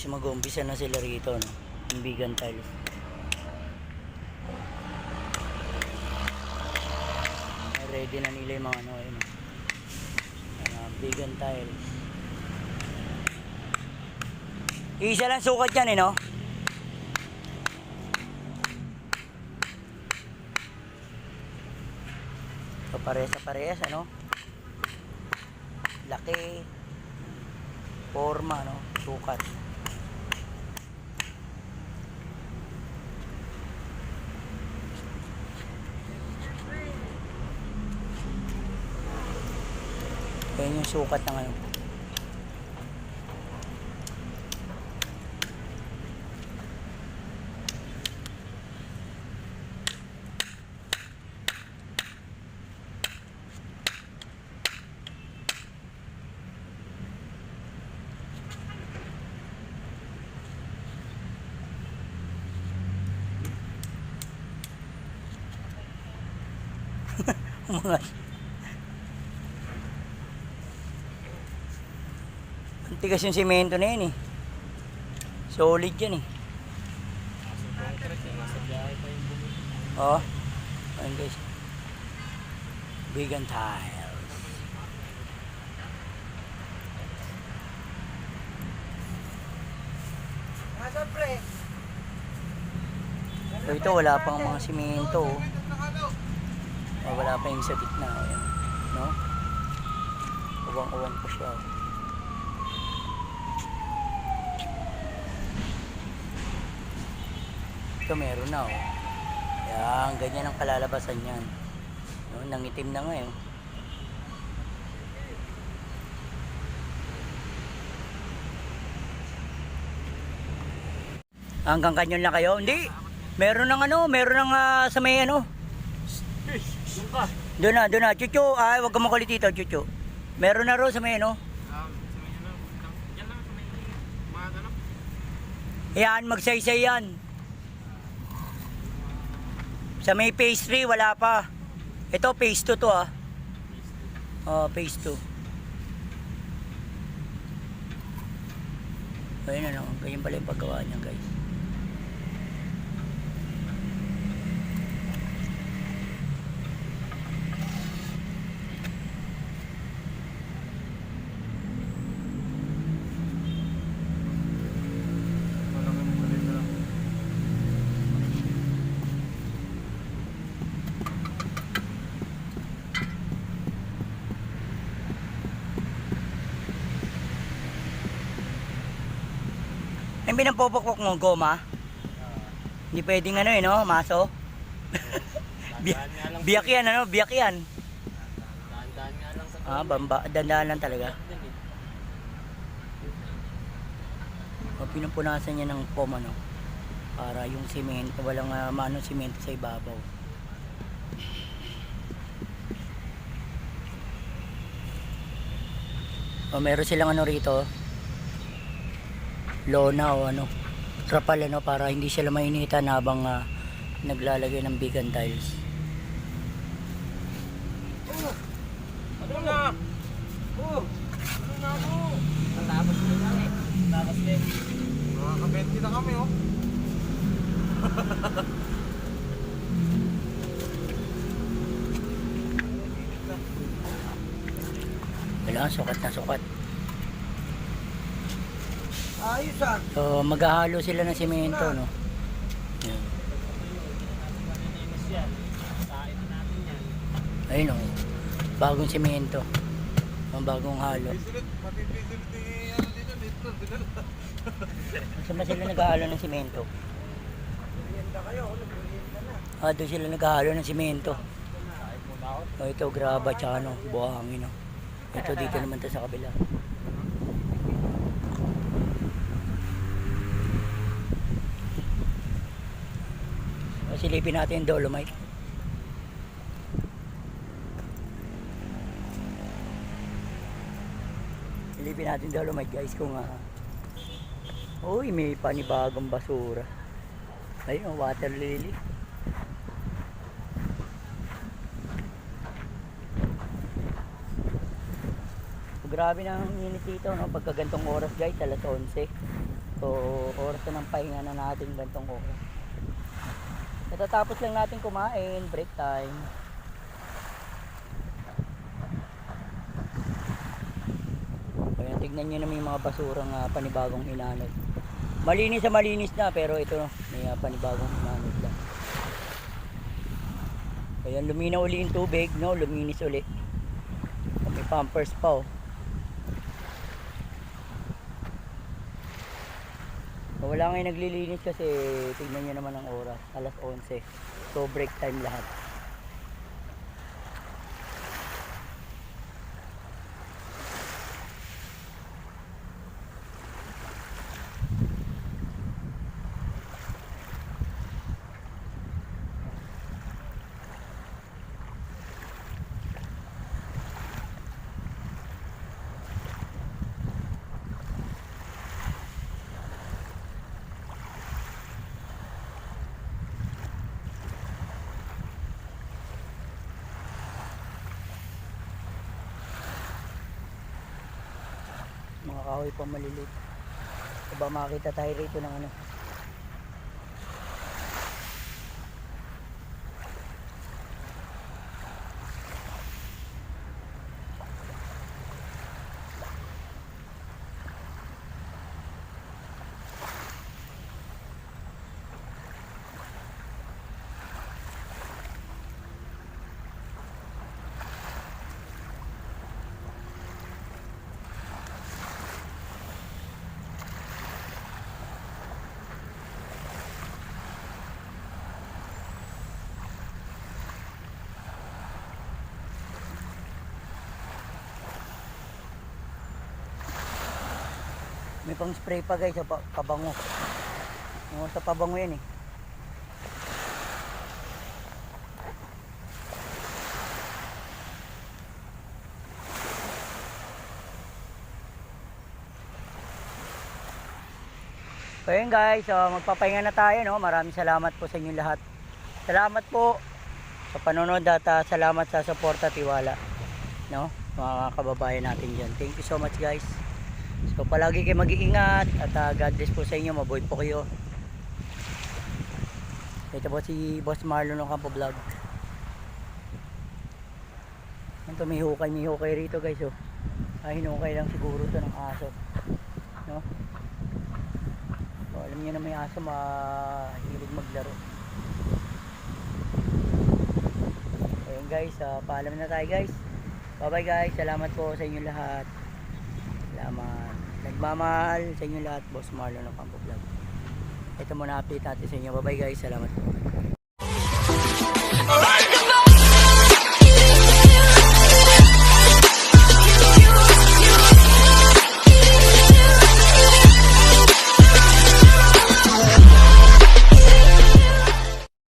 guys, mag-umpisa na sila rito, no? Yung vegan tiles. Ready na nila yung mga ano, yun, vegan tiles. Isa lang sukat yan, no? So, parehas, ano? Laki, forma, no? Sukat. Ayan yung sukat na ngayon. Mga antigas yung semento na yun, solid yan, oh. Ayun guys, vegan tiles. So ito wala pang mga semento, wala pa yung sa gitna, ayan, no? Uwang-uwang pa siya. Ito meron na, yan, ganyan ang kalalabasan yan, no? Nangitim na nga, hanggang kanyon lang kayo? Hindi, meron ng meron ng sa may doon na, Chucho. Ay, wag ka makulit dito, Chucho. Meron na ro sa may yan lang sa may yan, magsaysay yan. Sa may phase 3, wala pa. Ito, phase 2 to, phase 2. Ayun, ganyan pala yung paggawa niya, guys. Yung pinapopokpok mo, goma? Hindi pwedeng no? Maso? Biyak yan, biyak yan. Dahan-dahan nga lang sa dahan-dahan lang talaga. Pinupunasan niya ng foam, para yung simento, walang simento sa ibabaw. Meron silang rito, lona o trapal, para hindi sila mainitan habang naglalagay ng vegan tiles. Ano na? Matapos din lang Tapos din. Nakaka-20 na kami, Wala, sukat na sukat. Ayos So, maghahalo sila ng semento, no? Yan. Ayun, bagong semento. Ang bagong halo. Saan ba sila naghahalo ng semento? Doon sila naghahalo ng semento. Ito, graba, tsaka buhangin, Ito, dito naman to sa kabila. Silipin natin yung dolomite. Silipin natin yung dolomite, guys, kung uy, may panibagong basura. Ayun, water lily. Grabe na ang init dito, pagka gantong oras, guys, alas 11. So, oras na ng pahinga na natin gantong oras. Natatapos lang natin kumain, break time. Kaya tignan nyo naman yung mga basurang panibagong hinanod. Malinis na malinis na, pero ito may panibagong hinanod lang. Ayan, luminaw uli yung tubig, no? Luminis uli. May pampers pa, oh. Wala nga yung naglilinis kasi tignan nyo naman ang oras, alas 11. So break time lahat. Mga kahoy pa maliliit. Diba makita tayo rito ng ano. May pang spray pa guys sa pabango. Sa pabango yan eh. So yun guys, magpapahinga na tayo, no? Maraming salamat po sa inyo lahat. Salamat po sa panonood at salamat sa suporta at tiwala, no? Mga kababayan natin dyan. Thank you so much guys. So palagi kayo mag-iingat at God bless po sa inyo. Mabuhay po kayo. Ito po si Boss Marlon ng Campo Vlog. Ito may hukay rito guys, oh. Hinukay lang siguro ito ng aso, no? So, alam niyo na may aso mahilig maglaro. Ayun guys, paalam na tayo guys. Bye bye guys, salamat po sa inyo lahat. Salamat. Nagmamahal sa inyo lahat, Boss Marlon ng Campo Vlog. Ito muna update natin sa inyo. Bye bye guys, salamat po.